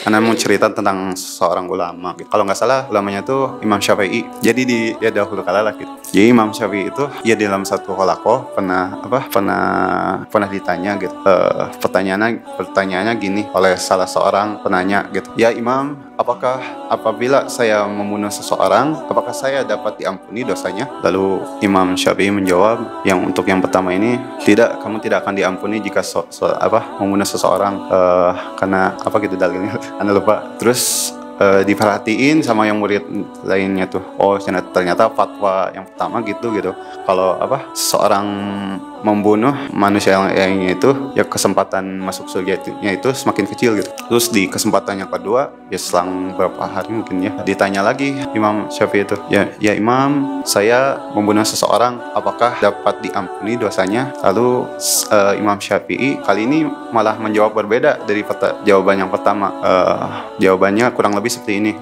Ana mau cerita tentang seorang ulama gitu. Kalau nggak salah ulamanya tuh Imam Syafi'i. Jadi ya dahulu kala lah gitu. Jadi Imam Syafi'i itu ya dalam satu halakoh pernah ditanya gitu. Pertanyaannya gini oleh salah seorang penanya gitu. Ya Imam, apakah apabila saya membunuh seseorang, apakah saya dapat diampuni dosanya? Lalu Imam Syafi'i menjawab, untuk yang pertama ini tidak, kamu tidak akan diampuni jika membunuh seseorang karena apa gitu dalilnya. Anda lupa. Terus diperhatiin sama yang murid lainnya tuh. Oh, ternyata fatwa yang pertama gitu. Kalau seorang membunuh manusia yang lainnya itu, ya kesempatan masuk surganya itu semakin kecil gitu. Terus di kesempatan yang kedua, ya selang beberapa hari mungkin ya, ditanya lagi Imam Syafi'i itu, ya Imam, saya membunuh seseorang, apakah dapat diampuni dosanya? Lalu Imam Syafi'i kali ini malah menjawab berbeda dari jawaban yang pertama. Jawabannya kurang lebih seperti ini.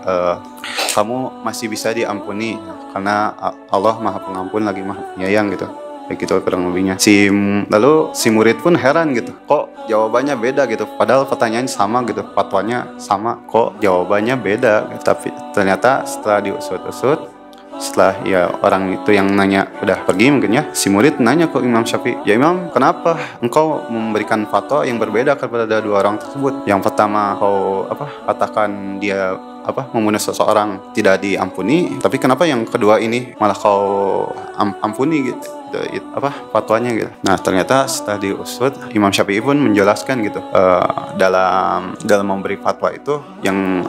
Kamu masih bisa diampuni karena Allah Maha Pengampun lagi Maha Penyayang gitu. Kayak gitu kurang lebihnya. Lalu si murid pun heran gitu, kok jawabannya beda gitu, padahal pertanyaan sama gitu, fatwanya sama, kok jawabannya beda. Tapi ternyata setelah diusut-usut, setelah ya orang itu yang nanya udah pergi mungkin ya, si murid nanya ke Imam Syafi'i, ya Imam, kenapa engkau memberikan fatwa yang berbeda kepada dua orang tersebut? Yang pertama kau katakan dia membunuh seseorang tidak diampuni, tapi kenapa yang kedua ini malah kau ampuni gitu? Fatwanya gitu. Nah ternyata setelah diusut, Imam Syafi'i pun menjelaskan gitu, dalam memberi fatwa itu yang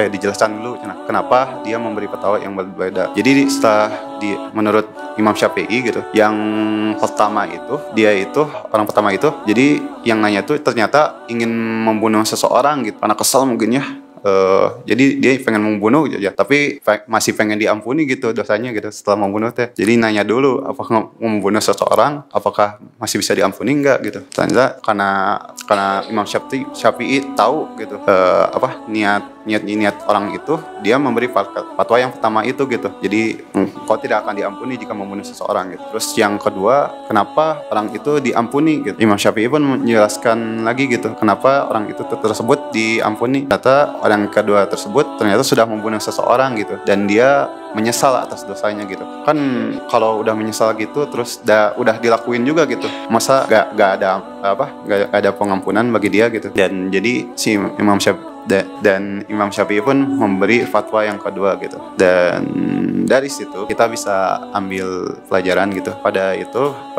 dijelaskan dulu kenapa dia memberi fatwa yang berbeda. Jadi menurut Imam Syafi'i gitu, yang pertama itu, orang pertama itu, jadi yang nanya tuh ternyata ingin membunuh seseorang gitu, karena kesal mungkin ya. Jadi dia pengen membunuh ya, tapi masih pengen diampuni gitu dosanya gitu setelah membunuh teh. Jadi nanya dulu apakah membunuh seseorang apakah masih bisa diampuni enggak gitu. Ternyata karena Imam Syafi'i tahu gitu niat orang itu, dia memberi fatwa yang pertama itu gitu. Jadi kau tidak akan diampuni jika membunuh seseorang gitu. Terus yang kedua, kenapa orang itu diampuni gitu. Imam Syafi'i pun menjelaskan lagi gitu, kenapa orang itu tersebut diampuni. Ternyata orang kedua tersebut ternyata sudah membunuh seseorang gitu, dan dia menyesal atas dosanya gitu. Kan kalau udah menyesal gitu terus udah dilakuin juga gitu, masa gak ada pengampunan bagi dia gitu. Dan jadi si Imam Syafi'i pun memberi fatwa yang kedua gitu. Dan dari situ kita bisa ambil pelajaran gitu. Pada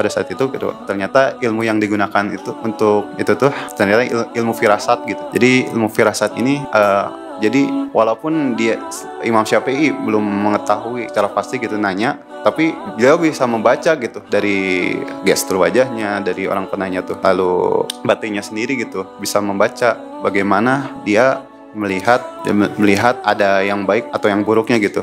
saat itu gitu, ternyata ilmu yang digunakan itu untuk itu tuh ternyata ilmu firasat gitu. Jadi ilmu firasat ini jadi walaupun Imam Syafi'i belum mengetahui secara pasti gitu nanya, tapi dia bisa membaca gitu dari gestur wajahnya, dari orang penanya tuh, lalu batinnya sendiri gitu, bisa membaca bagaimana dia melihat ada yang baik atau yang buruknya gitu.